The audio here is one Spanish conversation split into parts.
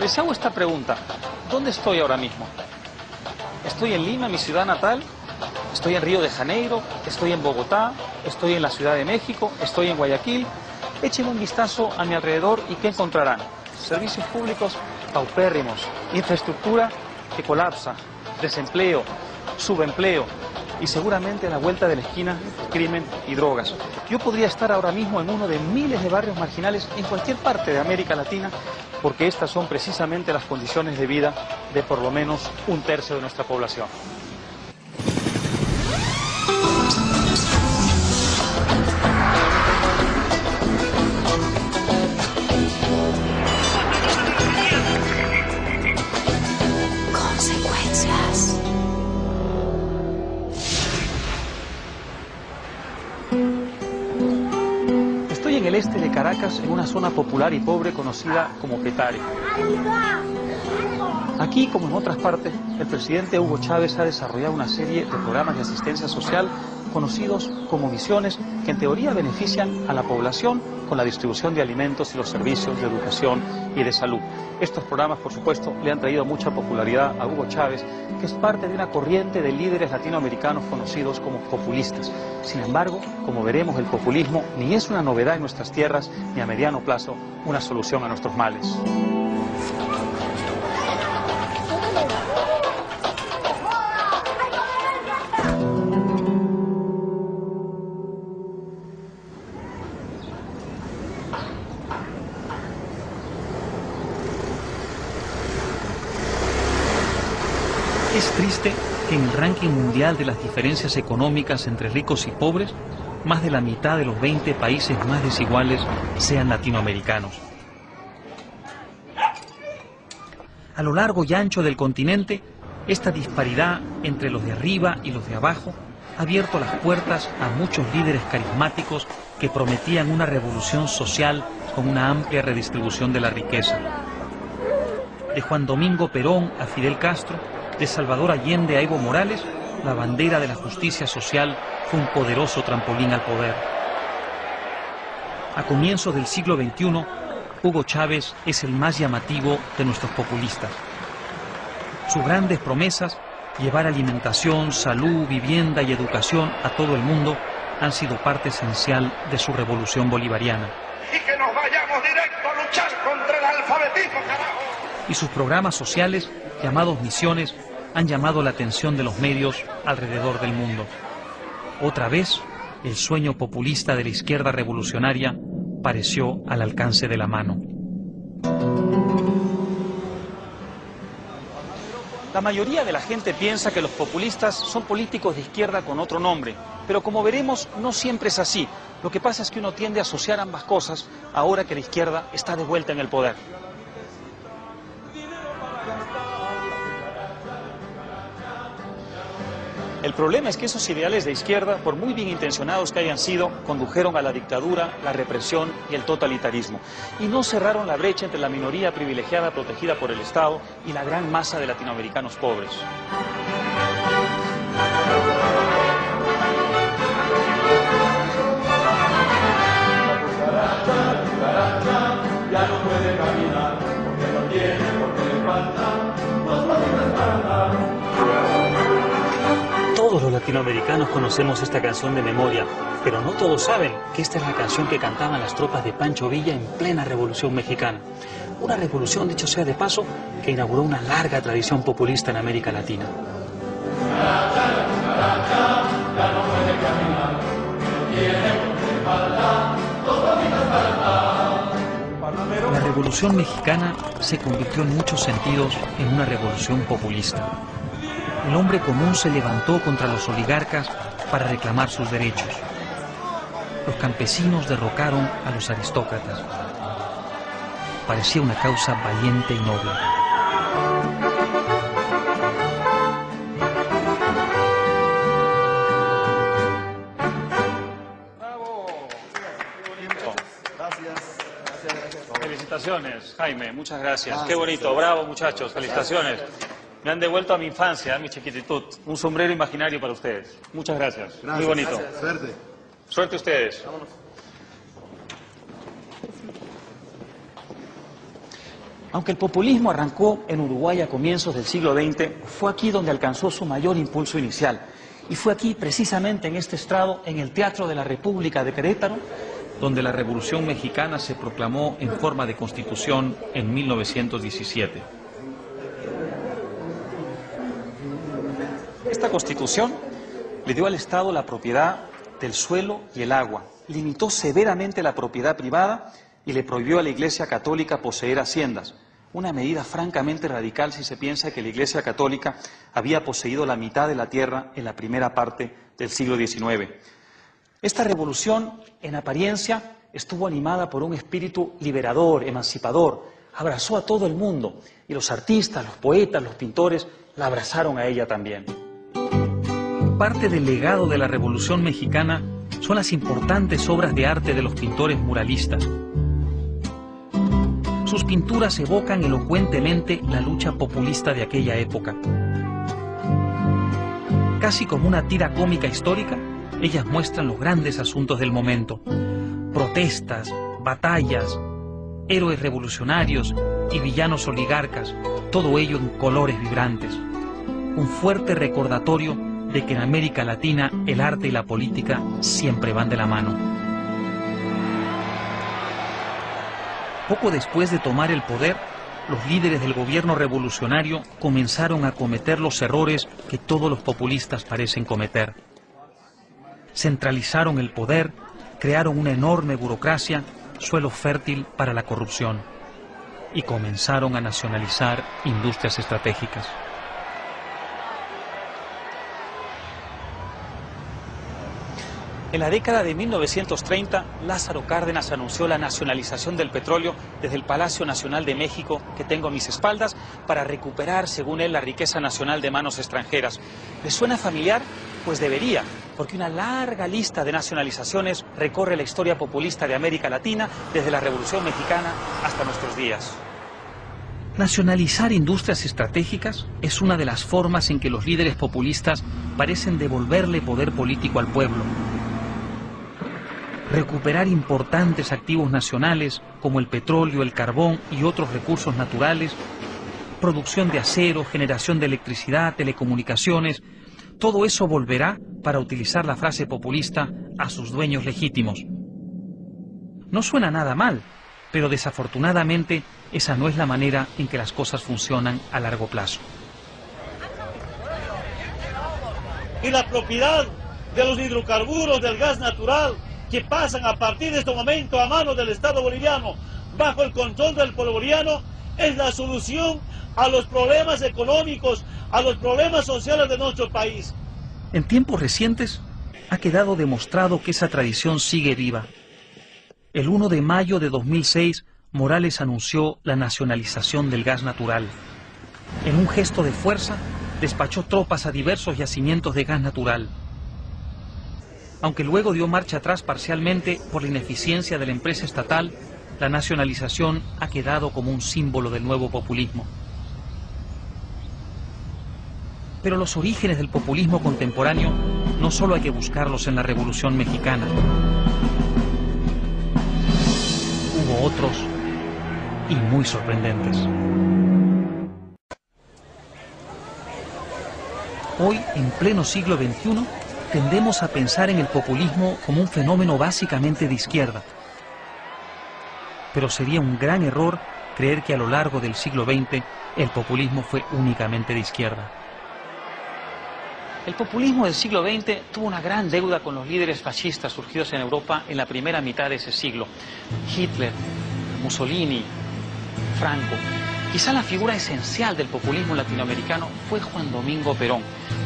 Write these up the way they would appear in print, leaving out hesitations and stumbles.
Les hago esta pregunta. ¿Dónde estoy ahora mismo? ¿Estoy en Lima, mi ciudad natal? ¿Estoy en Río de Janeiro? ¿Estoy en Bogotá? ¿Estoy en la Ciudad de México? ¿Estoy en Guayaquil? Echen un vistazo a mi alrededor y ¿qué encontrarán? Servicios públicos paupérrimos, infraestructura que colapsa, desempleo, subempleo y seguramente a la vuelta de la esquina crimen y drogas. Yo podría estar ahora mismo en uno de miles de barrios marginales en cualquier parte de América Latina porque estas son precisamente las condiciones de vida de por lo menos un tercio de nuestra población. Estoy en el este de Caracas, en una zona popular y pobre conocida como Petare. Aquí, como en otras partes, el presidente Hugo Chávez ha desarrollado una serie de programas de asistencia social conocidos como misiones que en teoría benefician a la población con la distribución de alimentos y los servicios de educación y de salud. Estos programas, por supuesto, le han traído mucha popularidad a Hugo Chávez, que es parte de una corriente de líderes latinoamericanos conocidos como populistas. Sin embargo, como veremos, el populismo ni es una novedad en nuestras tierras, ni a mediano plazo una solución a nuestros males. Es triste que en el ranking mundial de las diferencias económicas entre ricos y pobres, más de la mitad de los 20 países más desiguales sean latinoamericanos. A lo largo y ancho del continente, esta disparidad entre los de arriba y los de abajo ha abierto las puertas a muchos líderes carismáticos que prometían una revolución social con una amplia redistribución de la riqueza. De Juan Domingo Perón a Fidel Castro, de Salvador Allende a Evo Morales, la bandera de la justicia social fue un poderoso trampolín al poder. A comienzos del siglo XXI, Hugo Chávez es el más llamativo de nuestros populistas. Sus grandes promesas, llevar alimentación, salud, vivienda y educación a todo el mundo, han sido parte esencial de su revolución bolivariana. Y que nos vayamos directo a luchar contra el alfabetismo, carajo. Y sus programas sociales, llamados misiones, han llamado la atención de los medios alrededor del mundo. Otra vez, el sueño populista de la izquierda revolucionaria pareció al alcance de la mano. La mayoría de la gente piensa que los populistas son políticos de izquierda con otro nombre, pero como veremos, no siempre es así. Lo que pasa es que uno tiende a asociar ambas cosas ahora que la izquierda está de vuelta en el poder. El problema es que esos ideales de izquierda, por muy bien intencionados que hayan sido, condujeron a la dictadura, la represión y el totalitarismo. Y no cerraron la brecha entre la minoría privilegiada protegida por el Estado y la gran masa de latinoamericanos pobres. Ya no puede caminar, porque no tiene, porque le falta, dos patitas para andar. Todos los latinoamericanos conocemos esta canción de memoria, pero no todos saben que esta es la canción que cantaban las tropas de Pancho Villa en plena Revolución Mexicana. Una revolución, dicho sea de paso, que inauguró una larga tradición populista en América Latina. La Revolución Mexicana se convirtió en muchos sentidos en una revolución populista. El hombre común se levantó contra los oligarcas para reclamar sus derechos. Los campesinos derrocaron a los aristócratas. Parecía una causa valiente y noble. ¡Bravo! ¡Qué bonito! Gracias. Felicitaciones, Jaime, muchas gracias. Qué bonito, bravo muchachos, felicitaciones. Me han devuelto a mi infancia, a mi chiquititud. Un sombrero imaginario para ustedes. Muchas gracias. Muy bonito. Gracias. Suerte. Suerte ustedes. Vámonos. Aunque el populismo arrancó en Uruguay a comienzos del siglo XX, fue aquí donde alcanzó su mayor impulso inicial. Y fue aquí, precisamente en este estrado, en el Teatro de la República de Querétaro, donde la Revolución Mexicana se proclamó en forma de constitución en 1917. Esta constitución le dio al Estado la propiedad del suelo y el agua, limitó severamente la propiedad privada y le prohibió a la Iglesia Católica poseer haciendas. Una medida francamente radical si se piensa que la Iglesia Católica había poseído la mitad de la tierra en la primera parte del siglo XIX. Esta revolución, en apariencia, estuvo animada por un espíritu liberador, emancipador, abrazó a todo el mundo y los artistas, los poetas, los pintores la abrazaron a ella también. Parte del legado de la Revolución Mexicana son las importantes obras de arte de los pintores muralistas. Sus pinturas evocan elocuentemente la lucha populista de aquella época. Casi como una tira cómica histórica, ellas muestran los grandes asuntos del momento. Protestas, batallas, héroes revolucionarios y villanos oligarcas, todo ello en colores vibrantes. Un fuerte recordatorio de que en América Latina el arte y la política siempre van de la mano. Poco después de tomar el poder, los líderes del gobierno revolucionario comenzaron a cometer los errores que todos los populistas parecen cometer. Centralizaron el poder, crearon una enorme burocracia, suelo fértil para la corrupción, y comenzaron a nacionalizar industrias estratégicas. En la década de 1930, Lázaro Cárdenas anunció la nacionalización del petróleo desde el Palacio Nacional de México, que tengo a mis espaldas, para recuperar, según él, la riqueza nacional de manos extranjeras. ¿Les suena familiar? Pues debería, porque una larga lista de nacionalizaciones recorre la historia populista de América Latina, desde la Revolución Mexicana hasta nuestros días. Nacionalizar industrias estratégicas es una de las formas en que los líderes populistas parecen devolverle poder político al pueblo. Recuperar importantes activos nacionales como el petróleo, el carbón y otros recursos naturales, producción de acero, generación de electricidad, telecomunicaciones, todo eso volverá, para utilizar la frase populista, a sus dueños legítimos. No suena nada mal, pero desafortunadamente esa no es la manera en que las cosas funcionan a largo plazo. Y la propiedad de los hidrocarburos, del gas natural, que pasan a partir de este momento a manos del Estado boliviano, bajo el control del pueblo boliviano, es la solución a los problemas económicos, a los problemas sociales de nuestro país. En tiempos recientes ha quedado demostrado que esa tradición sigue viva. El 1 de mayo de 2006, Morales anunció la nacionalización del gas natural. En un gesto de fuerza, despachó tropas a diversos yacimientos de gas natural. Aunque luego dio marcha atrás parcialmente por la ineficiencia de la empresa estatal, la nacionalización ha quedado como un símbolo del nuevo populismo. Pero los orígenes del populismo contemporáneo no solo hay que buscarlos en la Revolución Mexicana. Hubo otros y muy sorprendentes. Hoy, en pleno siglo XXI, tendemos a pensar en el populismo como un fenómeno básicamente de izquierda. Pero sería un gran error creer que a lo largo del siglo XX el populismo fue únicamente de izquierda. El populismo del siglo XX tuvo una gran deuda con los líderes fascistas surgidos en Europa en la primera mitad de ese siglo. Hitler, Mussolini, Franco. Quizá la figura esencial del populismo latinoamericano fue Juan Domingo Perón,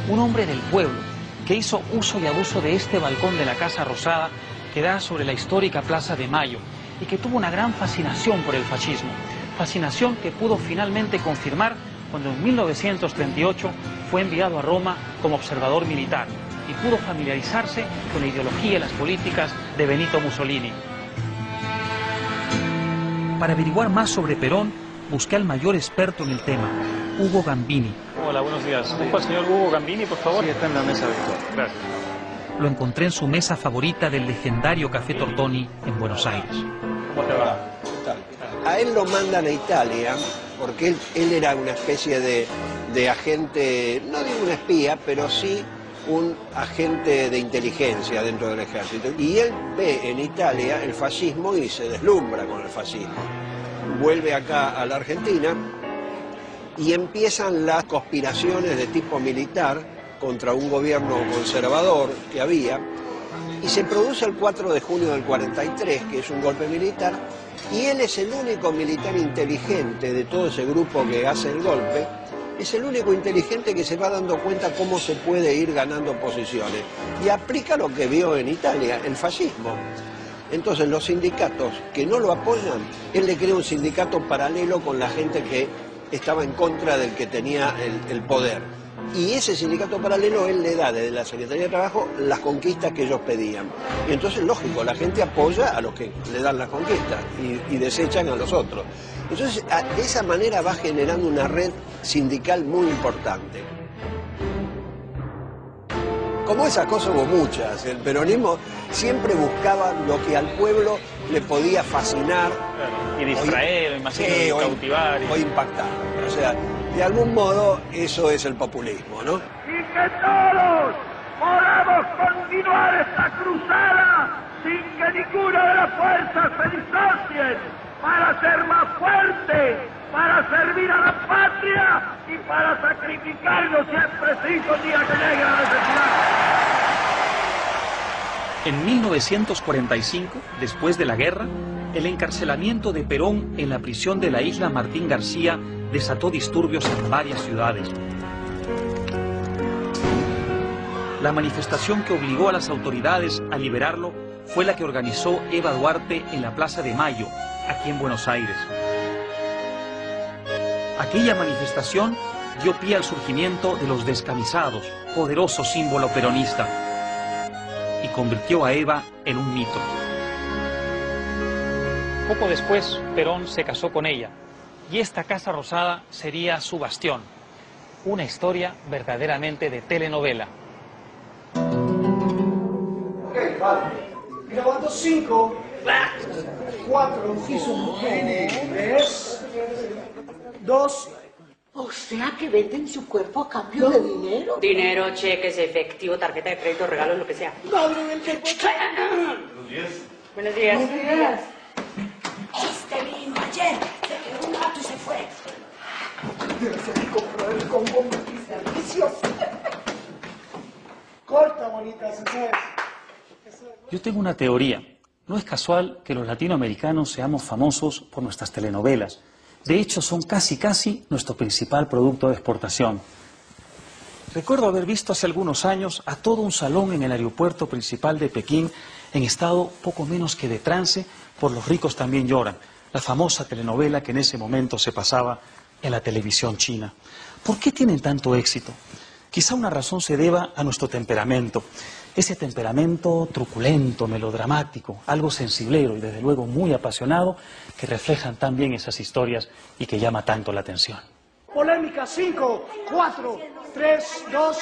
un hombre del pueblo que hizo uso y abuso de este balcón de la Casa Rosada que da sobre la histórica Plaza de Mayo y que tuvo una gran fascinación por el fascismo, fascinación que pudo finalmente confirmar cuando en 1938 fue enviado a Roma como observador militar y pudo familiarizarse con la ideología y las políticas de Benito Mussolini. Para averiguar más sobre Perón, busqué al mayor experto en el tema, Hugo Gambini. Hola, buenos días. ¿Busco al señor Hugo Gambini, por favor? Sí, está en la mesa virtual. Gracias. Lo encontré en su mesa favorita del legendario Café Tortoni en Buenos Aires. ¿Cómo te va? a él lo mandan a Italia, porque él era una especie de agente, no digo un espía, pero sí un agente de inteligencia dentro del ejército. Y él ve en Italia el fascismo y se deslumbra con el fascismo. Vuelve acá a la Argentina y empiezan las conspiraciones de tipo militar contra un gobierno conservador que había, y se produce el 4 de junio del 43, que es un golpe militar, y él es el único militar inteligente de todo ese grupo que hace el golpe, es el único inteligente que se va dando cuenta cómo se puede ir ganando posiciones, y aplica lo que vio en Italia, el fascismo. Entonces los sindicatos que no lo apoyan, él le crea un sindicato paralelo con la gente que estaba en contra del que tenía el poder. Y ese sindicato paralelo él le da desde la Secretaría de Trabajo las conquistas que ellos pedían. Y entonces, lógico, la gente apoya a los que le dan las conquistas y desechan a los otros. Entonces, de esa manera va generando una red sindical muy importante. Como esas cosas hubo muchas. El peronismo siempre buscaba lo que al pueblo le podía fascinar. Y distraer, imagino, sí, cautivar. O impactar. O sea, de algún modo eso es el populismo, ¿no? Y que todos podamos continuar esta cruzada sin que ninguna de las fuerzas se disocien para ser más fuertes, para servir a la patria y para sacrificarnos si es preciso el día que llegue la necesidad. En 1945, después de la guerra, el encarcelamiento de Perón en la prisión de la isla Martín García desató disturbios en varias ciudades. La manifestación que obligó a las autoridades a liberarlo fue la que organizó Eva Duarte en la Plaza de Mayo, aquí en Buenos Aires. Aquella manifestación dio pie al surgimiento de los descamisados, poderoso símbolo peronista, y convirtió a Eva en un mito. Poco después, Perón se casó con ella, y esta Casa Rosada sería su bastión. Una historia verdaderamente de telenovela. Ok, vale. Grabando 5, 4, 3, 2. O sea que venden su cuerpo a cambio de dinero. Dinero, cheques, efectivo, tarjeta de crédito, regalos, lo que sea. Madre del cuerpo. Buenos días. Buenos días. Este vino ayer, se quedó un rato y se fue. Debe ser que compró el combo multiservicios. Corta, bonita, ¿sabes? Yo tengo una teoría. No es casual que los latinoamericanos seamos famosos por nuestras telenovelas. De hecho, son casi nuestro principal producto de exportación. Recuerdo haber visto hace algunos años a todo un salón en el aeropuerto principal de Pekín en estado poco menos que de trance por Los ricos también lloran, la famosa telenovela que en ese momento se pasaba en la televisión china. ¿Por qué tienen tanto éxito? Quizá una razón se deba a nuestro temperamento. Ese temperamento truculento, melodramático, algo sensiblero y desde luego muy apasionado, que reflejan tan bien esas historias y que llama tanto la atención. Polémica, 5, 4, 3, 2.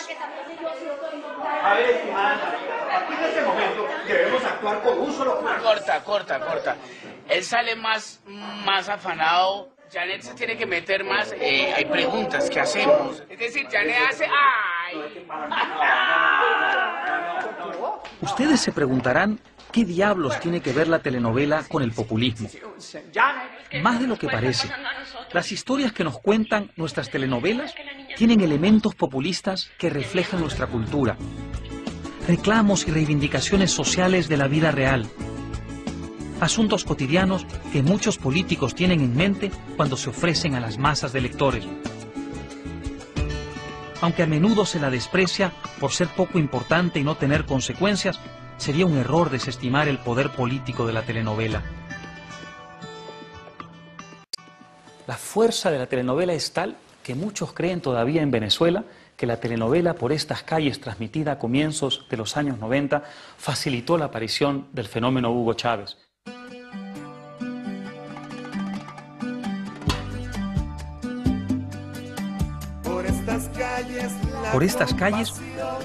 A ver, estimada, a partir de este momento debemos actuar con un solo cuerpo. Corta. Él sale más afanado. Janet se tiene que meter más. Hay preguntas que hacemos. Es decir, Janet hace. ¡Ay! Ustedes se preguntarán qué diablos tiene que ver la telenovela con el populismo. Más de lo que parece. Las historias que nos cuentan nuestras telenovelas tienen elementos populistas que reflejan nuestra cultura. Reclamos y reivindicaciones sociales de la vida real. Asuntos cotidianos que muchos políticos tienen en mente cuando se ofrecen a las masas de lectores. Aunque a menudo se la desprecia por ser poco importante y no tener consecuencias, sería un error desestimar el poder político de la telenovela. La fuerza de la telenovela es tal que muchos creen todavía en Venezuela que la telenovela por estas calles transmitida a comienzos de los años 90 facilitó la aparición del fenómeno Hugo Chávez. Por estas calles Por estas calles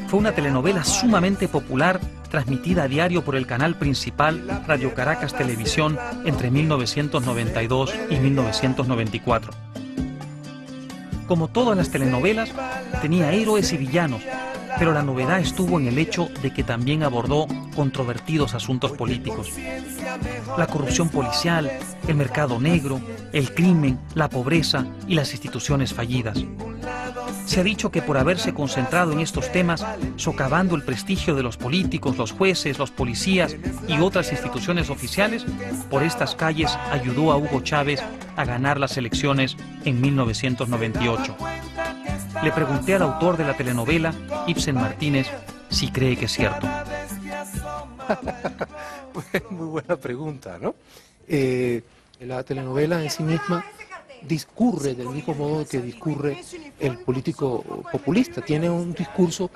fue una telenovela sumamente popular, transmitida a diario por el canal principal Radio Caracas Televisión entre 1992 y 1994. Como todas las telenovelas, tenía héroes y villanos, pero la novedad estuvo en el hecho de que también abordó controvertidos asuntos políticos. La corrupción policial, el mercado negro, el crimen, la pobreza y las instituciones fallidas. Se ha dicho que por haberse concentrado en estos temas, socavando el prestigio de los políticos, los jueces, los policías y otras instituciones oficiales, por estas calles ayudó a Hugo Chávez a ganar las elecciones en 1998. Le pregunté al autor de la telenovela, Ibsen Martínez, si cree que es cierto. Muy buena pregunta, ¿no? La telenovela en sí misma discurre del mismo modo que discurre el político populista. Tiene un discurso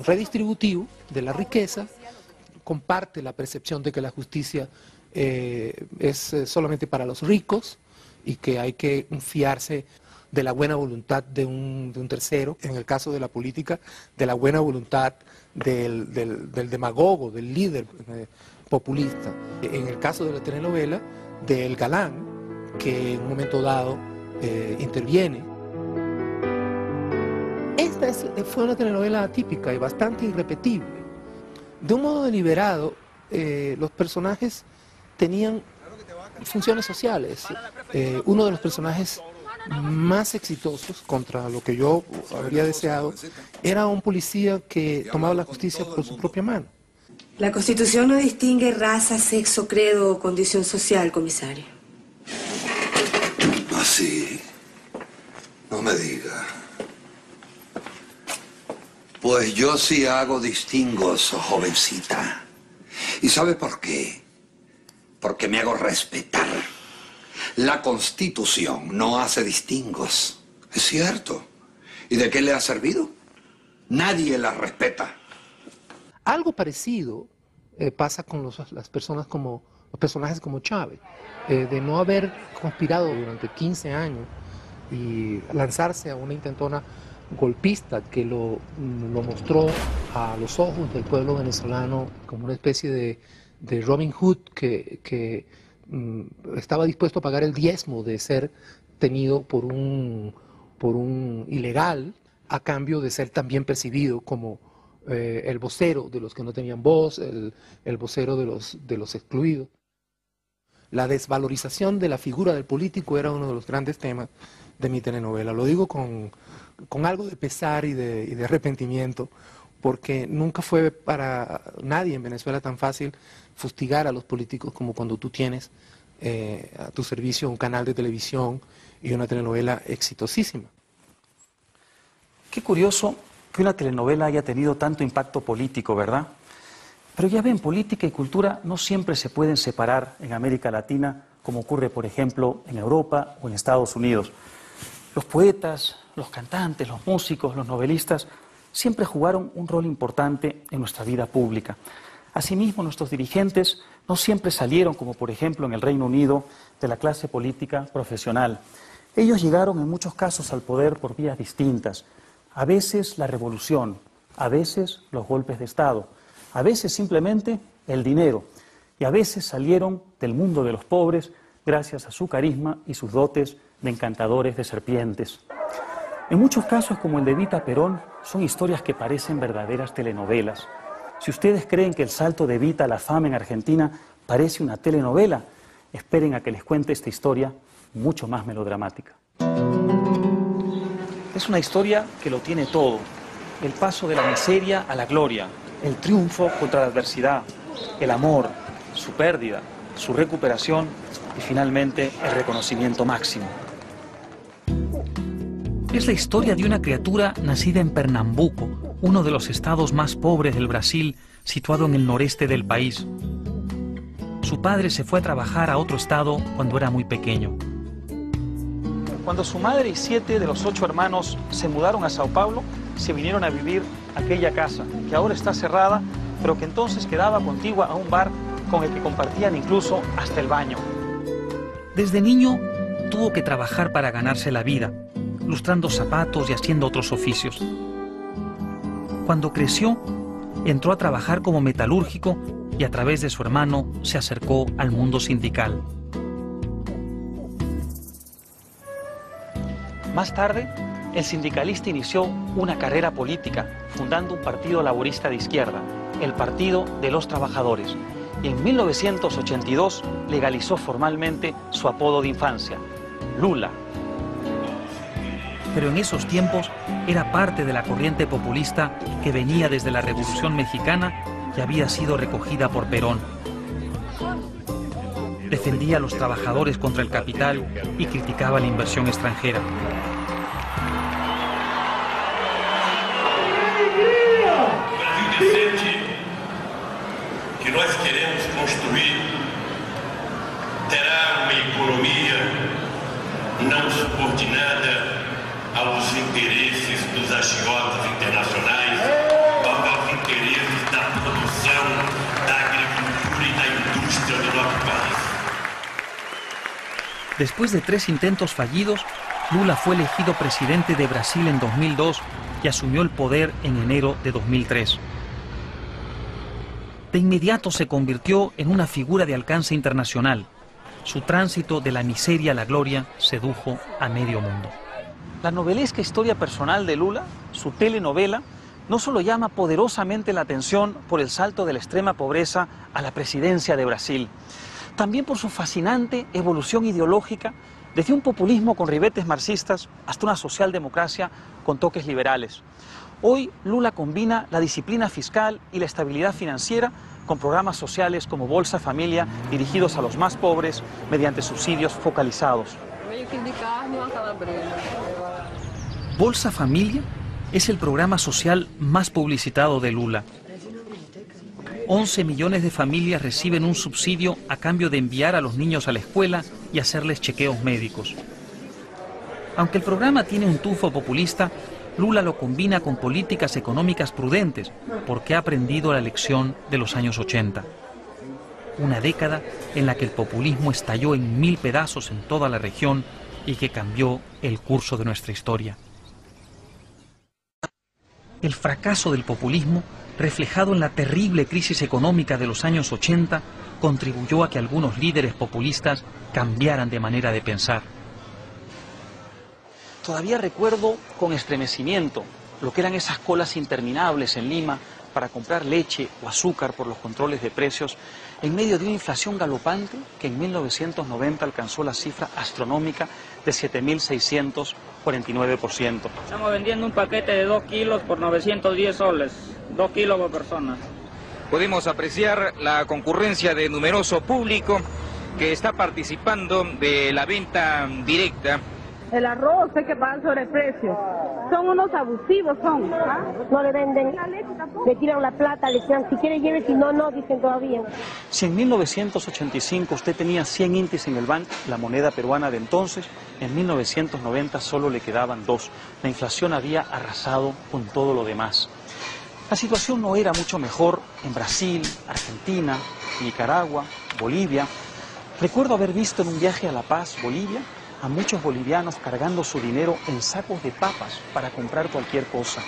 redistributivo de la riqueza, comparte la percepción de que la justicia es solamente para los ricos y que hay que fiarse de la buena voluntad de un tercero, en el caso de la política, de la buena voluntad del demagogo, del líder populista. En el caso de la telenovela, del galán, que en un momento dado interviene. Esta fue una telenovela atípica y bastante irrepetible. De un modo deliberado, los personajes tenían funciones sociales. Uno de los personajes más exitosos, contra lo que yo habría deseado, era un policía que tomaba la justicia por su propia mano. La Constitución no distingue raza, sexo, credo o condición social, comisario. Así, no me diga. Pues yo sí hago distingos, jovencita. ¿Y sabe por qué? Porque me hago respetar. La Constitución no hace distingos. Es cierto. ¿Y de qué le ha servido? Nadie la respeta. Algo parecido pasa con los personajes como Chávez. De no haber conspirado durante 15 años y lanzarse a una intentona golpista que lo mostró a los ojos del pueblo venezolano como una especie de Robin Hood que estaba dispuesto a pagar el diezmo de ser tenido por un ilegal a cambio de ser también percibido como el vocero de los que no tenían voz, el vocero de los excluidos. La desvalorización de la figura del político era uno de los grandes temas de mi telenovela. Lo digo con algo de pesar y de arrepentimiento, porque nunca fue para nadie en Venezuela tan fácil fustigar a los políticos como cuando tú tienes a tu servicio un canal de televisión y una telenovela exitosísima. Qué curioso que una telenovela haya tenido tanto impacto político, ¿verdad? Pero ya ven, política y cultura no siempre se pueden separar en América Latina, como ocurre, por ejemplo, en Europa o en Estados Unidos. Los poetas, los cantantes, los músicos, los novelistas siempre jugaron un rol importante en nuestra vida pública. Asimismo, nuestros dirigentes no siempre salieron, como por ejemplo en el Reino Unido, de la clase política profesional. Ellos llegaron en muchos casos al poder por vías distintas. A veces la revolución, a veces los golpes de Estado, a veces simplemente el dinero, y a veces salieron del mundo de los pobres gracias a su carisma y sus dotes de encantadores de serpientes. En muchos casos, como el de Evita Perón, son historias que parecen verdaderas telenovelas. Si ustedes creen que el salto de Evita a la fama en Argentina parece una telenovela, esperen a que les cuente esta historia mucho más melodramática. Es una historia que lo tiene todo. El paso de la miseria a la gloria, el triunfo contra la adversidad, el amor, su pérdida, su recuperación y finalmente el reconocimiento máximo. Es la historia de una criatura nacida en Pernambuco, uno de los estados más pobres del Brasil, situado en el noreste del país. Su padre se fue a trabajar a otro estado cuando era muy pequeño. Cuando su madre y 7 de los 8 hermanos se mudaron a Sao Paulo, se vinieron a vivir a aquella casa, que ahora está cerrada, pero que entonces quedaba contigua a un bar con el que compartían incluso hasta el baño. Desde niño tuvo que trabajar para ganarse la vida, lustrando zapatos y haciendo otros oficios. Cuando creció, entró a trabajar como metalúrgico y a través de su hermano se acercó al mundo sindical. Más tarde, el sindicalista inició una carrera política, fundando un partido laborista de izquierda, el Partido de los Trabajadores, y en 1982 legalizó formalmente su apodo de infancia, Lula. Pero en esos tiempos era parte de la corriente populista que venía desde la Revolución Mexicana y había sido recogida por Perón. Defendía a los trabajadores contra el capital y criticaba la inversión extranjera. Que nós queremos construir terá uma economia não subordinada aos interesses dos agiotas internacionais, mas aos interesses da produção, da agricultura e da indústria do nosso país. Después de 3 intentos fallidos, Lula fue elegido presidente de Brasil en 2002 y asumió el poder en enero de 2003. De inmediato se convirtió en una figura de alcance internacional. Su tránsito de la miseria a la gloria sedujo a medio mundo. La novelesca historia personal de Lula, su telenovela, no solo llama poderosamente la atención por el salto de la extrema pobreza a la presidencia de Brasil, también por su fascinante evolución ideológica desde un populismo con ribetes marxistas hasta una socialdemocracia con toques liberales. Hoy Lula combina la disciplina fiscal y la estabilidad financiera con programas sociales como Bolsa Familia dirigidos a los más pobres mediante subsidios focalizados. Bolsa Familia es el programa social más publicitado de Lula. 11 millones de familias reciben un subsidio a cambio de enviar a los niños a la escuela y hacerles chequeos médicos. Aunque el programa tiene un tufo populista, Lula lo combina con políticas económicas prudentes porque ha aprendido la lección de los años 80. Una década en la que el populismo estalló en 1000 pedazos en toda la región y que cambió el curso de nuestra historia. El fracaso del populismo, reflejado en la terrible crisis económica de los años 80, contribuyó a que algunos líderes populistas cambiaran de manera de pensar. Todavía recuerdo con estremecimiento lo que eran esas colas interminables en Lima para comprar leche o azúcar por los controles de precios en medio de una inflación galopante que en 1990 alcanzó la cifra astronómica de 7.649%. Estamos vendiendo un paquete de 2 kilos por 910 soles, 2 kilos por persona. Podemos apreciar la concurrencia de numeroso público que está participando de la venta directa. El arroz, sé que pagan sobreprecio. Son unos abusivos, son. ¿Ah? No le venden, le tiran la plata, le decían, si quiere lleve, si no, no, dicen todavía. Si en 1985 usted tenía 100 intis en el banco, la moneda peruana de entonces, en 1990 solo le quedaban 2. La inflación había arrasado con todo lo demás. La situación no era mucho mejor en Brasil, Argentina, Nicaragua, Bolivia. Recuerdo haber visto en un viaje a La Paz, Bolivia, a muchos bolivianos cargando su dinero en sacos de papas para comprar cualquier cosa.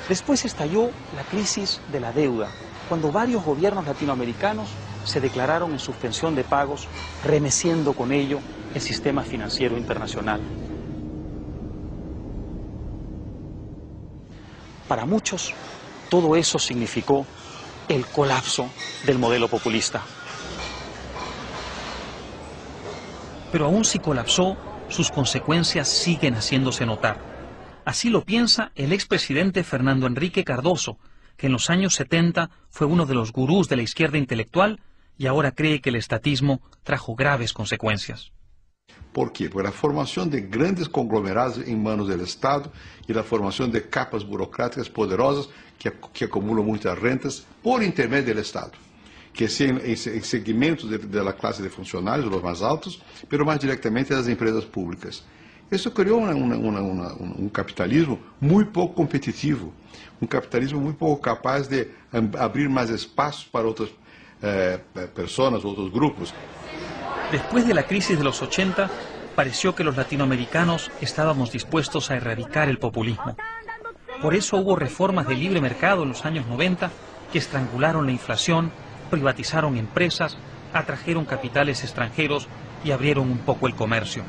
Después estalló la crisis de la deuda, cuando varios gobiernos latinoamericanos se declararon en suspensión de pagos, remeciendo con ello el sistema financiero internacional. Para muchos, todo eso significó el colapso del modelo populista. Pero aún si colapsó, sus consecuencias siguen haciéndose notar. Así lo piensa el expresidente Fernando Henrique Cardoso, que en los años 70 fue uno de los gurús de la izquierda intelectual y ahora cree que el estatismo trajo graves consecuencias. ¿Por qué? Por la formación de grandes conglomerados en manos del Estado y la formación de capas burocráticas poderosas que acumulan muchas rentas por intermedio del Estado, que sean en segmentos de la clase de funcionarios, los más altos, pero más directamente las empresas públicas. Eso creó un capitalismo muy poco competitivo, un capitalismo muy poco capaz de abrir más espacios para otras personas, otros grupos. Después de la crisis de los 80, pareció que los latinoamericanos estábamos dispuestos a erradicar el populismo. Por eso hubo reformas de libre mercado en los años 90 que estrangularon la inflación, privatizaron empresas, atrajeron capitales extranjeros y abrieron un poco el comercio.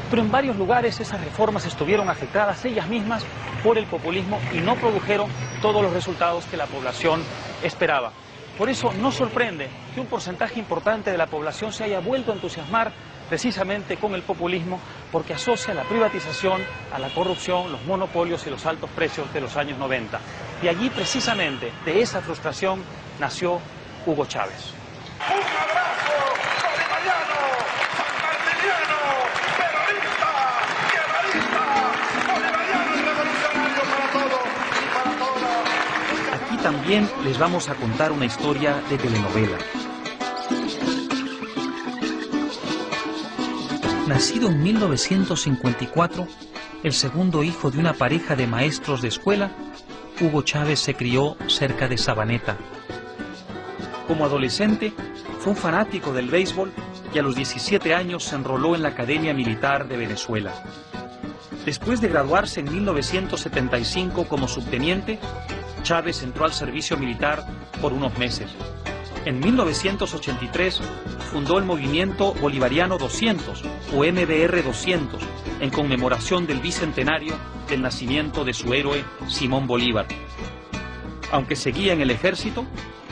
Pero en varios lugares esas reformas estuvieron afectadas ellas mismas por el populismo y no produjeron todos los resultados que la población esperaba. Por eso no sorprende que un porcentaje importante de la población se haya vuelto a entusiasmar precisamente con el populismo, porque asocia la privatización a la corrupción, los monopolios y los altos precios de los años 90. Y allí precisamente de esa frustración nació Hugo Chávez. Un abrazo bolivariano, sanmartiniano, peronista, bolivariano y revolucionario para todos y para todas. Aquí también les vamos a contar una historia de telenovela. Nacido en 1954, el segundo hijo de una pareja de maestros de escuela, Hugo Chávez se crió cerca de Sabaneta. Como adolescente, fue un fanático del béisbol y a los 17 años se enroló en la Academia Militar de Venezuela. Después de graduarse en 1975 como subteniente, Chávez entró al servicio militar por unos meses. En 1983 fundó el movimiento Bolivariano 200 o MBR 200 en conmemoración del bicentenario del nacimiento de su héroe Simón Bolívar. Aunque seguía en el ejército,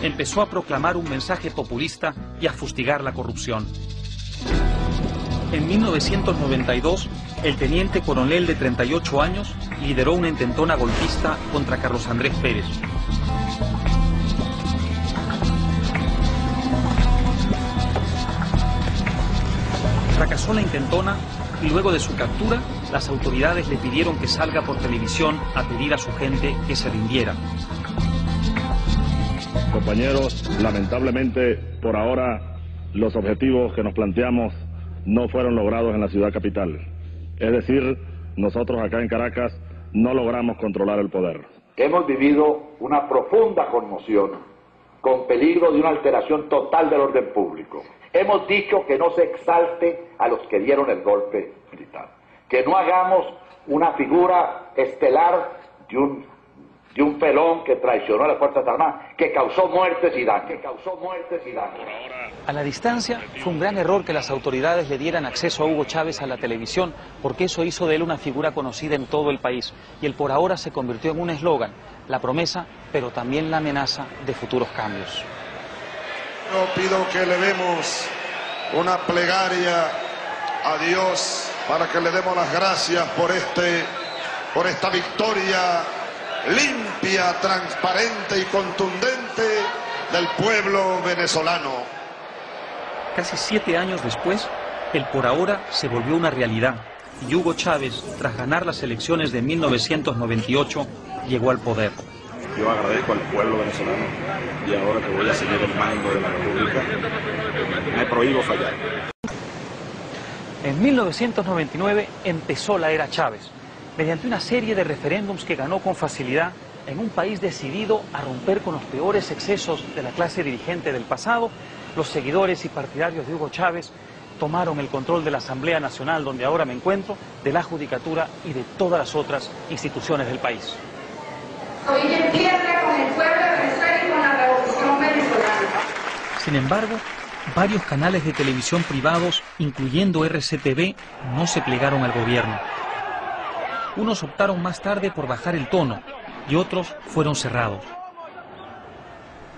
empezó a proclamar un mensaje populista y a fustigar la corrupción. En 1992, el teniente coronel de 38 años lideró una intentona golpista contra Carlos Andrés Pérez. Fracasó la intentona y luego de su captura, las autoridades le pidieron que salga por televisión a pedir a su gente que se rindiera. Compañeros, lamentablemente, por ahora, los objetivos que nos planteamos no fueron logrados en la ciudad capital. Es decir, nosotros acá en Caracas no logramos controlar el poder. Hemos vivido una profunda conmoción, con peligro de una alteración total del orden público. Hemos dicho que no se exalte a los que dieron el golpe militar, que no hagamos una figura estelar de un pelón que traicionó a las Fuerzas Armadas, que causó muertes y daños. A la distancia, fue un gran error que las autoridades le dieran acceso a Hugo Chávez a la televisión, porque eso hizo de él una figura conocida en todo el país. Y el por ahora se convirtió en un eslogan, la promesa, pero también la amenaza de futuros cambios. Yo pido que le demos una plegaria a Dios para que le demos las gracias por esta victoria limpia, transparente y contundente del pueblo venezolano. Casi 7 años después, el por ahora se volvió una realidad y Hugo Chávez, tras ganar las elecciones de 1998, llegó al poder. Yo agradezco al pueblo venezolano y ahora que voy a seguir el mando de la República, me prohíbo fallar. En 1999 empezó la era Chávez, mediante una serie de referéndums que ganó con facilidad en un país decidido a romper con los peores excesos de la clase dirigente del pasado. Los seguidores y partidarios de Hugo Chávez tomaron el control de la Asamblea Nacional, donde ahora me encuentro, de la Judicatura y de todas las otras instituciones del país. Hoy en tierra con el pueblo de Venezuela y con la revolución venezolana. Sin embargo, varios canales de televisión privados, incluyendo RCTV, no se plegaron al gobierno. Unos optaron más tarde por bajar el tono y otros fueron cerrados.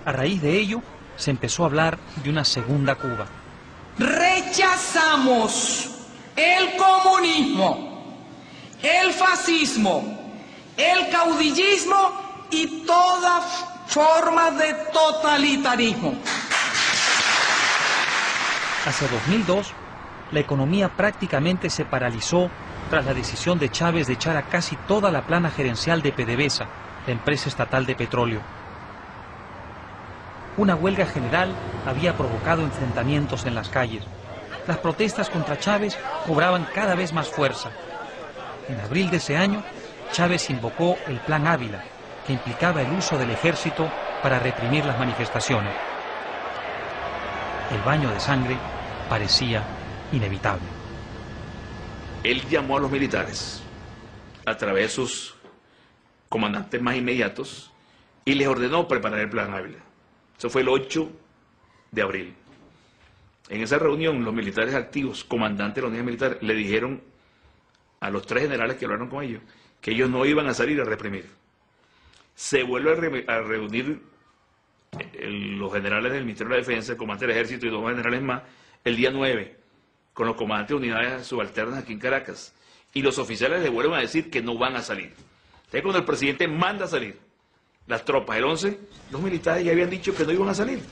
A raíz de ello, se empezó a hablar de una segunda Cuba. Rechazamos el comunismo, el fascismo, el caudillismo y toda forma de totalitarismo. Hacia 2002, la economía prácticamente se paralizó tras la decisión de Chávez de echar a casi toda la plana gerencial de PDVSA, la empresa estatal de petróleo. Una huelga general había provocado enfrentamientos en las calles. Las protestas contra Chávez cobraban cada vez más fuerza. En abril de ese año, Chávez invocó el Plan Ávila, que implicaba el uso del ejército para reprimir las manifestaciones. El baño de sangre parecía inevitable. Él llamó a los militares a través de sus comandantes más inmediatos y les ordenó preparar el Plan Ávila. Eso fue el 8 de abril. En esa reunión, los militares activos, comandantes de la unidad militar, le dijeron a los 3 generales que hablaron con ellos que ellos no iban a salir a reprimir. Se vuelve a reunir los generales del Ministerio de la Defensa, el comandante del Ejército y 2 generales más, el día 9, con los comandantes de unidades subalternas aquí en Caracas. Y los oficiales le vuelven a decir que no van a salir. Entonces, cuando el presidente manda a salir las tropas, el 11, los militares ya habían dicho que no iban a salir.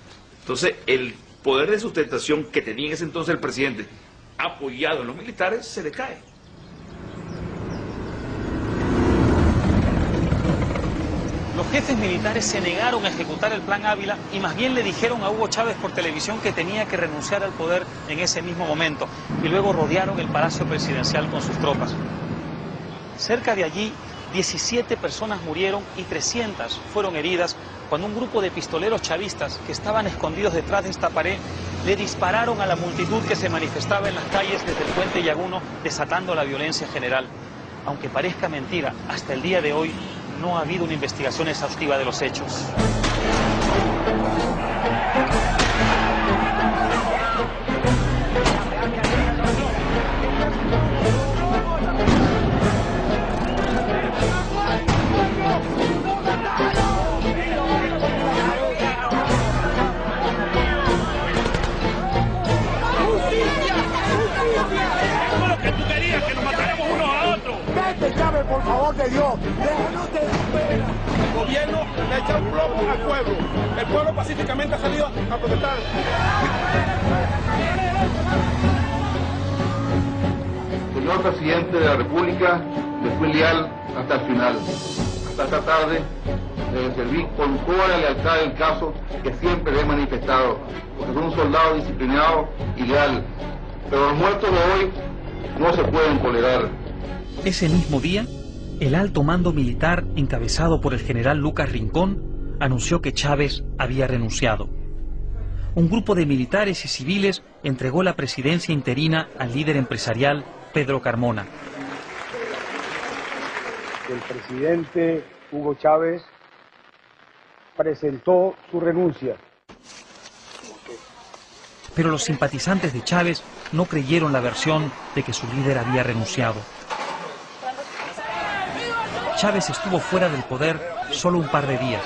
Entonces, el poder de sustentación que tenía en ese entonces el presidente, apoyado en los militares, se le cae. Los jefes militares se negaron a ejecutar el Plan Ávila y más bien le dijeron a Hugo Chávez por televisión que tenía que renunciar al poder en ese mismo momento. Y luego rodearon el Palacio Presidencial con sus tropas. Cerca de allí, 17 personas murieron y 300 fueron heridas cuando un grupo de pistoleros chavistas que estaban escondidos detrás de esta pared le dispararon a la multitud que se manifestaba en las calles desde el puente Yaguno, desatando la violencia general. Aunque parezca mentira, hasta el día de hoy no ha habido una investigación exhaustiva de los hechos. Chávez, por favor de Dios, déjanos de espera. El gobierno le echa un plomo al pueblo. El pueblo pacíficamente ha salido a protestar. Señor presidente de la República, le fui leal hasta el final. Hasta esta tarde le serví con toda la lealtad del caso que siempre le he manifestado, porque soy un soldado disciplinado y leal. Pero los muertos de hoy no se pueden tolerar. Ese mismo día, el alto mando militar, encabezado por el general Lucas Rincón, anunció que Chávez había renunciado. Un grupo de militares y civiles entregó la presidencia interina al líder empresarial Pedro Carmona. El presidente Hugo Chávez presentó su renuncia. Pero los simpatizantes de Chávez no creyeron la versión de que su líder había renunciado. Chávez estuvo fuera del poder solo un par de días.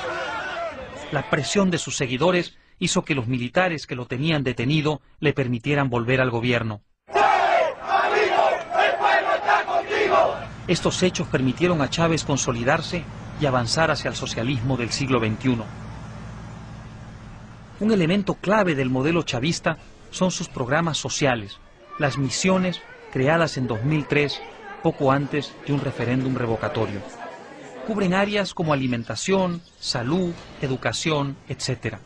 La presión de sus seguidores hizo que los militares que lo tenían detenido le permitieran volver al gobierno. ¡Sí, amigo! ¡El pueblo está contigo! Estos hechos permitieron a Chávez consolidarse y avanzar hacia el socialismo del siglo XXI. Un elemento clave del modelo chavista son sus programas sociales, las misiones creadas en 2003, poco antes de un referéndum revocatorio. Cubren áreas como alimentación, salud, educación, etc.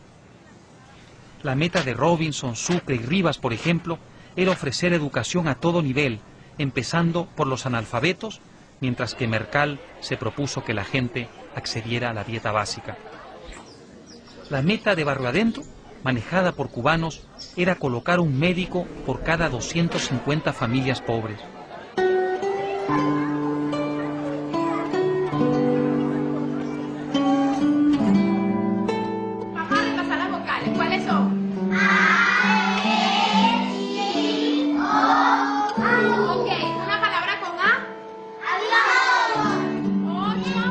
La meta de Robinson, Sucre y Rivas, por ejemplo, era ofrecer educación a todo nivel, empezando por los analfabetos, mientras que Mercal se propuso que la gente accediera a la dieta básica. La meta de Barrio Adentro, manejada por cubanos, era colocar un médico por cada 250 familias pobres.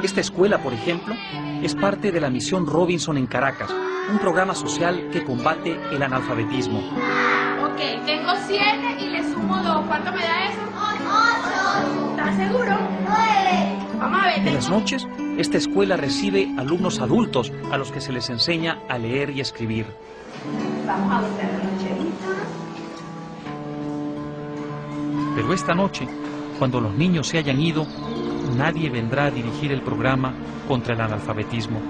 Esta escuela, por ejemplo, es parte de la misión Robinson en Caracas, un programa social que combate el analfabetismo. Ok, tengo 7 y le sumo 2. ¿Cuánto me da eso? 8. ¿Estás seguro? 9. Vamos a ver. En las noches, esta escuela recibe alumnos adultos a los que se les enseña a leer y escribir. Vamos a buscar la nocherita. Pero esta noche, cuando los niños se hayan ido, nadie vendrá a dirigir el programa contra el analfabetismo.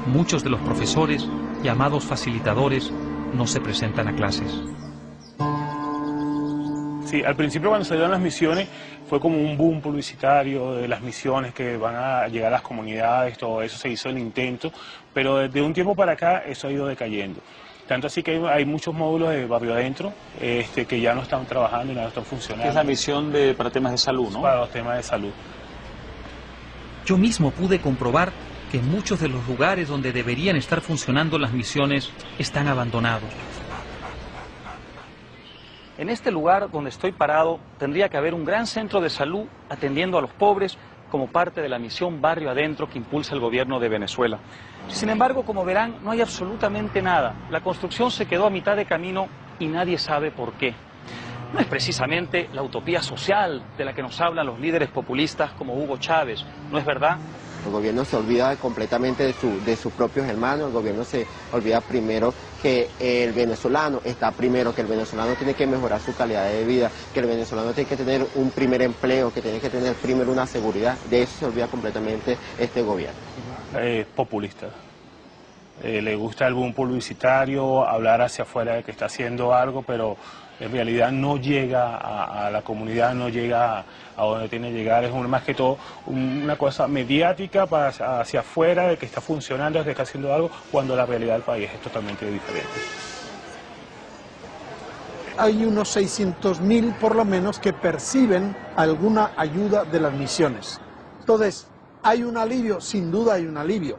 Muchos de los profesores, llamados facilitadores, no se presentan a clases. Sí, al principio cuando salieron las misiones fue como un boom publicitario de las misiones que van a llegar a las comunidades, todo eso se hizo el intento, pero desde un tiempo para acá eso ha ido decayendo. Tanto así que hay muchos módulos de Barrio Adentro que ya no están trabajando y no están funcionando. Es la misión para temas de salud, ¿no? Para los temas de salud. Yo mismo pude comprobar que muchos de los lugares donde deberían estar funcionando las misiones están abandonados. En este lugar donde estoy parado tendría que haber un gran centro de salud atendiendo a los pobres como parte de la misión Barrio Adentro que impulsa el gobierno de Venezuela. Sin embargo, como verán, no hay absolutamente nada. La construcción se quedó a mitad de camino y nadie sabe por qué. No es precisamente la utopía social de la que nos hablan los líderes populistas como Hugo Chávez, ¿no es verdad? El gobierno se olvida completamente de sus propios hermanos, el gobierno se olvida primero que el venezolano está primero, que el venezolano tiene que mejorar su calidad de vida, que el venezolano tiene que tener un primer empleo, que tiene que tener primero una seguridad. De eso se olvida completamente este gobierno. Populista. Le gusta el boom publicitario, hablar hacia afuera de que está haciendo algo, pero en realidad no llega a la comunidad, no llega a donde tiene que llegar. Es más que todo una cosa mediática para hacia afuera de que está funcionando, de que está haciendo algo, cuando la realidad del país es totalmente diferente. Hay unos 600.000 por lo menos que perciben alguna ayuda de las misiones. Entonces, ¿hay un alivio? Sin duda hay un alivio,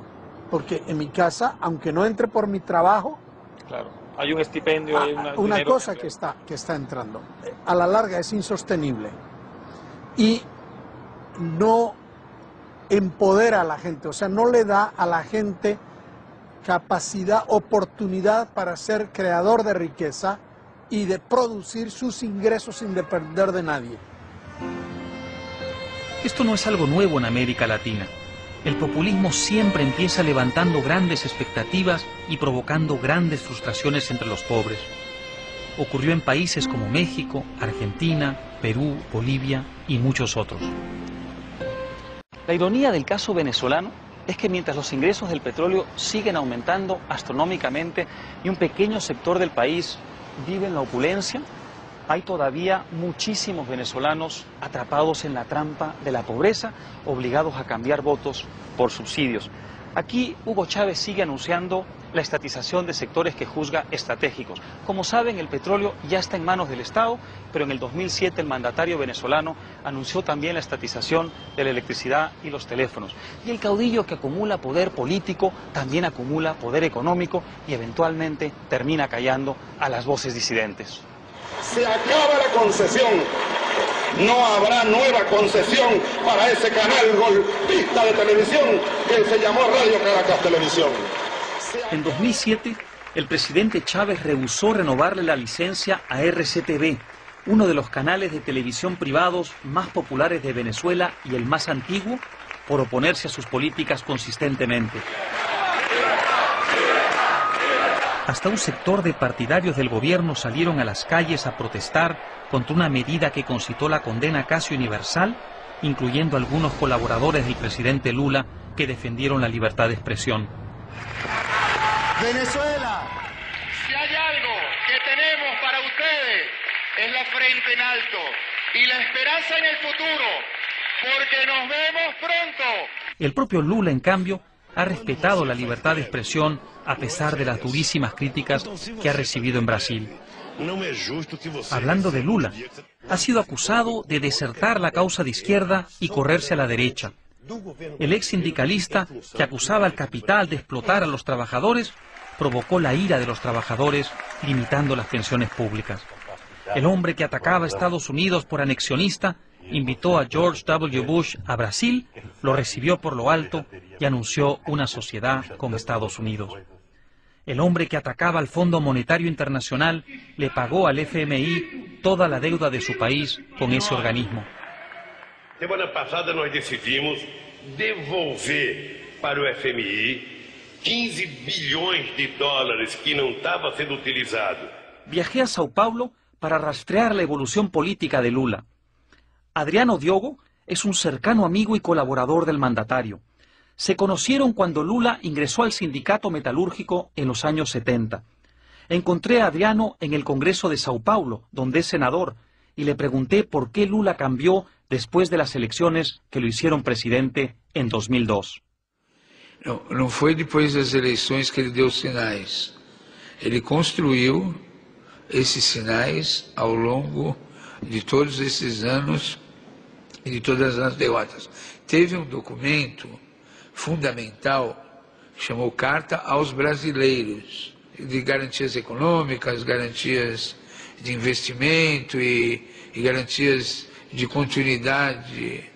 porque en mi casa, aunque no entre por mi trabajo, claro, hay un estipendio, hay una cosa que está entrando. A la larga es insostenible y no empodera a la gente, o sea, no le da a la gente capacidad, oportunidad para ser creador de riqueza y de producir sus ingresos sin depender de nadie. Esto no es algo nuevo en América Latina. El populismo siempre empieza levantando grandes expectativas y provocando grandes frustraciones entre los pobres. Ocurrió en países como México, Argentina, Perú, Bolivia y muchos otros. La ironía del caso venezolano es que mientras los ingresos del petróleo siguen aumentando astronómicamente y un pequeño sector del país vive en la opulencia, hay todavía muchísimos venezolanos atrapados en la trampa de la pobreza, obligados a cambiar votos por subsidios. Aquí Hugo Chávez sigue anunciando la estatización de sectores que juzga estratégicos. Como saben, el petróleo ya está en manos del Estado, pero en el 2007 el mandatario venezolano anunció también la estatización de la electricidad y los teléfonos. Y el caudillo que acumula poder político también acumula poder económico y eventualmente termina callando a las voces disidentes. Se acaba la concesión. No habrá nueva concesión para ese canal golpista de televisión que se llamó Radio Caracas Televisión. En 2007, el presidente Chávez rehusó renovarle la licencia a RCTV, uno de los canales de televisión privados más populares de Venezuela y el más antiguo, por oponerse a sus políticas consistentemente. Hasta un sector de partidarios del gobierno salieron a las calles a protestar contra una medida que concitó la condena casi universal, incluyendo algunos colaboradores del presidente Lula que defendieron la libertad de expresión. Venezuela, si hay algo que tenemos para ustedes es la frente en alto y la esperanza en el futuro, porque nos vemos pronto. El propio Lula, en cambio, ha respetado la libertad de expresión a pesar de las durísimas críticas que ha recibido en Brasil. Hablando de Lula, ha sido acusado de desertar la causa de izquierda y correrse a la derecha. El ex sindicalista que acusaba al capital de explotar a los trabajadores provocó la ira de los trabajadores limitando las pensiones públicas. El hombre que atacaba a Estados Unidos por anexionista invitó a George W. Bush a Brasil, lo recibió por lo alto y anunció una sociedad con Estados Unidos. El hombre que atacaba al Fondo Monetario Internacional le pagó al FMI toda la deuda de su país con ese organismo. Semana pasada nós decidimos devolver para o FMI 15 bilhões de dólares que não estava sendo utilizado. Viajé a Sao Paulo para rastrear la evolución política de Lula. Adriano Diogo es un cercano amigo y colaborador del mandatario. Se conocieron cuando Lula ingresó al sindicato metalúrgico en los años 70. Encontré a Adriano en el Congreso de Sao Paulo, donde es senador, y le pregunté por qué Lula cambió después de las elecciones que lo hicieron presidente en 2002. Não foi depois das eleições que ele deu sinais. Ele construiu esses sinais ao longo de todos esses anos e de todas as derrotas teve documento fundamental, chamou Carta aos Brasileiros, de garantias econômicas, garantias de investimento e garantias de continuidade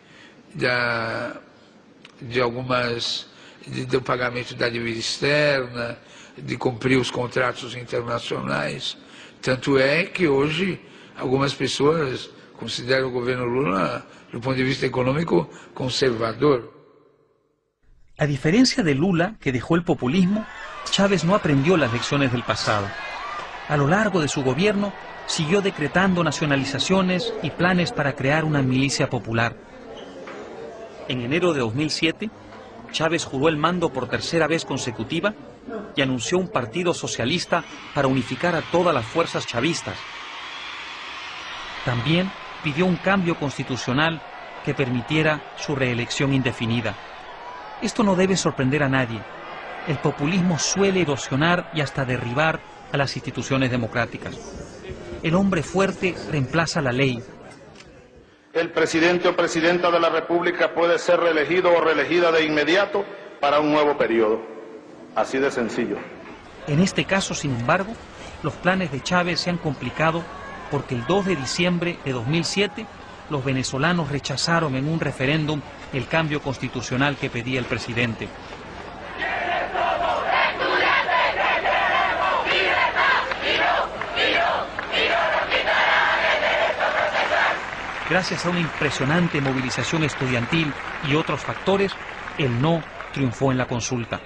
do pagamento da dívida externa, de cumprir os contratos internacionais. Tanto é que hoje algumas pessoas consideram o governo Lula, do ponto de vista económico, conservador. A diferencia de Lula, que dejó el populismo, Chávez no aprendió las lecciones del pasado. A lo largo de su gobierno, siguió decretando nacionalizaciones y planes para crear una milicia popular. En enero de 2007, Chávez juró el mando por tercera vez consecutiva y anunció un partido socialista para unificar a todas las fuerzas chavistas. También pidió un cambio constitucional que permitiera su reelección indefinida. Esto no debe sorprender a nadie. El populismo suele erosionar y hasta derribar a las instituciones democráticas. El hombre fuerte reemplaza la ley. El presidente o presidenta de la República puede ser reelegido o reelegida de inmediato para un nuevo periodo. Así de sencillo. En este caso, sin embargo, los planes de Chávez se han complicado porque el 2 de diciembre de 2007 los venezolanos rechazaron en un referéndum el cambio constitucional que pedía el presidente. Gracias a una impresionante movilización estudiantil y otros factores, el no triunfó en la consulta.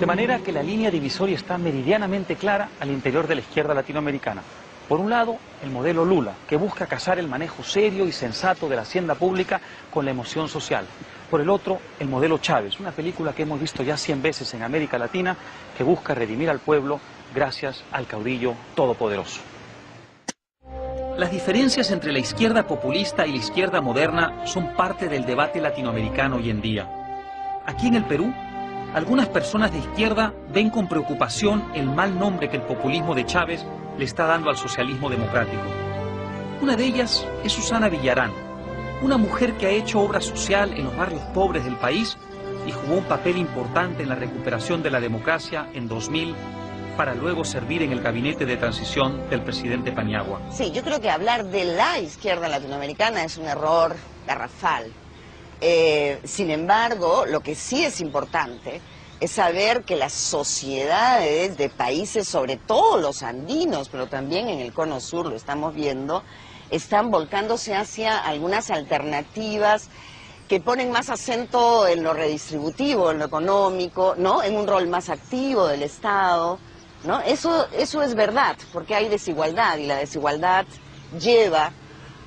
De manera que la línea divisoria está meridianamente clara al interior de la izquierda latinoamericana. Por un lado, el modelo Lula, que busca casar el manejo serio y sensato de la hacienda pública con la emoción social. Por el otro, el modelo Chávez, una película que hemos visto ya 100 veces en América Latina, que busca redimir al pueblo gracias al caudillo todopoderoso. Las diferencias entre la izquierda populista y la izquierda moderna son parte del debate latinoamericano hoy en día. Aquí en el Perú, algunas personas de izquierda ven con preocupación el mal nombre que el populismo de Chávez le está dando al socialismo democrático. Una de ellas es Susana Villarán, una mujer que ha hecho obra social en los barrios pobres del país y jugó un papel importante en la recuperación de la democracia en 2000, para luego servir en el gabinete de transición del presidente Paniagua. Sí, yo creo que hablar de la izquierda latinoamericana es un error garrafal. Sin embargo, lo que sí es importante es saber que las sociedades de países, sobre todo los andinos, pero también en el cono sur lo estamos viendo, están volcándose hacia algunas alternativas que ponen más acento en lo redistributivo, en lo económico, ¿no? En un rol más activo del Estado, ¿no? Eso es verdad, porque hay desigualdad y la desigualdad lleva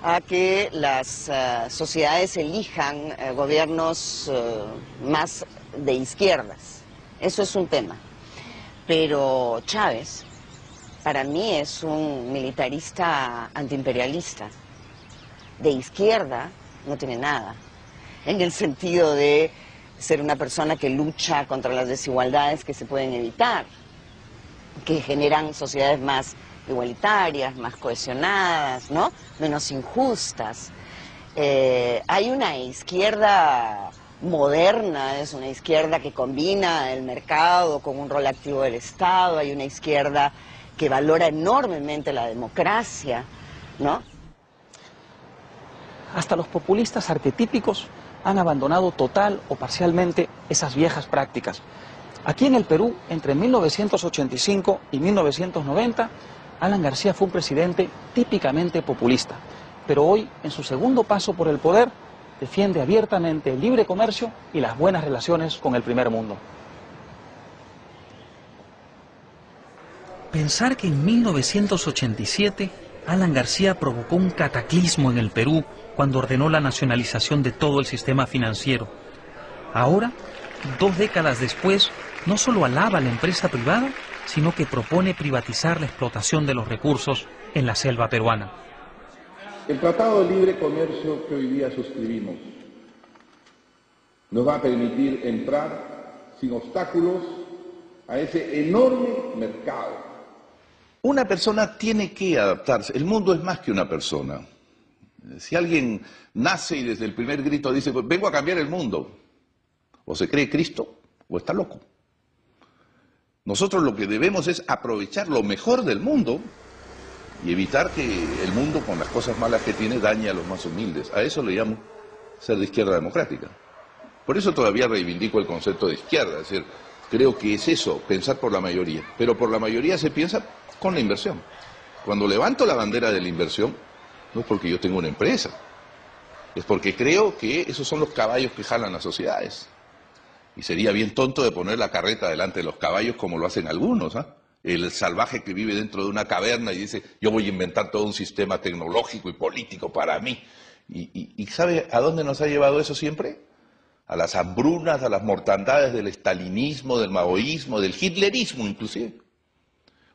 a que las sociedades elijan gobiernos más de izquierdas. Eso es un tema. Pero Chávez, para mí, es un militarista antiimperialista. De izquierda no tiene nada, en el sentido de ser una persona que lucha contra las desigualdades que se pueden evitar, que generan sociedades más igualitarias, más cohesionadas, ¿no? Menos injustas. Hay una izquierda moderna, es una izquierda que combina el mercado con un rol activo del Estado, hay una izquierda que valora enormemente la democracia, ¿no? Hasta los populistas arquetípicos han abandonado total o parcialmente esas viejas prácticas. Aquí en el Perú, entre 1985 y 1990, Alan García fue un presidente típicamente populista, pero hoy, en su segundo paso por el poder, defiende abiertamente el libre comercio y las buenas relaciones con el primer mundo. Pensar que en 1987 Alan García provocó un cataclismo en el Perú cuando ordenó la nacionalización de todo el sistema financiero. Ahora, 2 décadas después, no solo alaba a la empresa privada, sino que propone privatizar la explotación de los recursos en la selva peruana. El Tratado de Libre Comercio que hoy día suscribimos nos va a permitir entrar sin obstáculos a ese enorme mercado. Una persona tiene que adaptarse. El mundo es más que una persona. Si alguien nace y desde el primer grito dice, pues vengo a cambiar el mundo, o se cree Cristo, o está loco. Nosotros lo que debemos es aprovechar lo mejor del mundo y evitar que el mundo, con las cosas malas que tiene, dañe a los más humildes. A eso le llamo ser de izquierda democrática. Por eso todavía reivindico el concepto de izquierda, es decir, creo que es eso, pensar por la mayoría. Pero por la mayoría se piensa con la inversión. Cuando levanto la bandera de la inversión, no es porque yo tengo una empresa, es porque creo que esos son los caballos que jalan las sociedades. Y sería bien tonto de poner la carreta delante de los caballos como lo hacen algunos, ¿ah? El salvaje que vive dentro de una caverna y dice, yo voy a inventar todo un sistema tecnológico y político para mí. ¿Y sabe a dónde nos ha llevado eso siempre? A las hambrunas, a las mortandades del estalinismo, del maoísmo, del hitlerismo inclusive.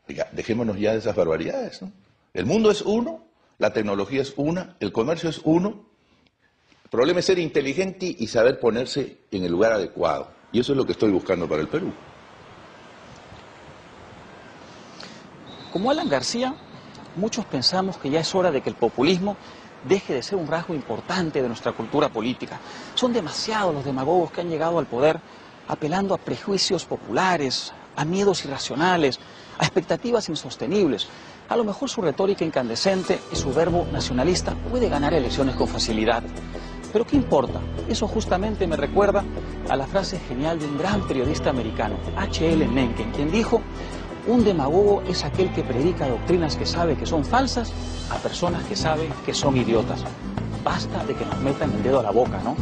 Oiga, dejémonos ya de esas barbaridades, ¿no? El mundo es uno, la tecnología es una, el comercio es uno. El problema es ser inteligente y saber ponerse en el lugar adecuado. Y eso es lo que estoy buscando para el Perú. Como Alan García, muchos pensamos que ya es hora de que el populismo deje de ser un rasgo importante de nuestra cultura política. Son demasiados los demagogos que han llegado al poder apelando a prejuicios populares, a miedos irracionales, a expectativas insostenibles. A lo mejor su retórica incandescente y su verbo nacionalista puede ganar elecciones con facilidad. Pero ¿qué importa? Eso justamente me recuerda a la frase genial de un gran periodista americano, H.L. Mencken, quien dijo: un demagogo es aquel que predica doctrinas que sabe que son falsas a personas que saben que son idiotas. Basta de que nos metan el dedo a la boca, ¿no?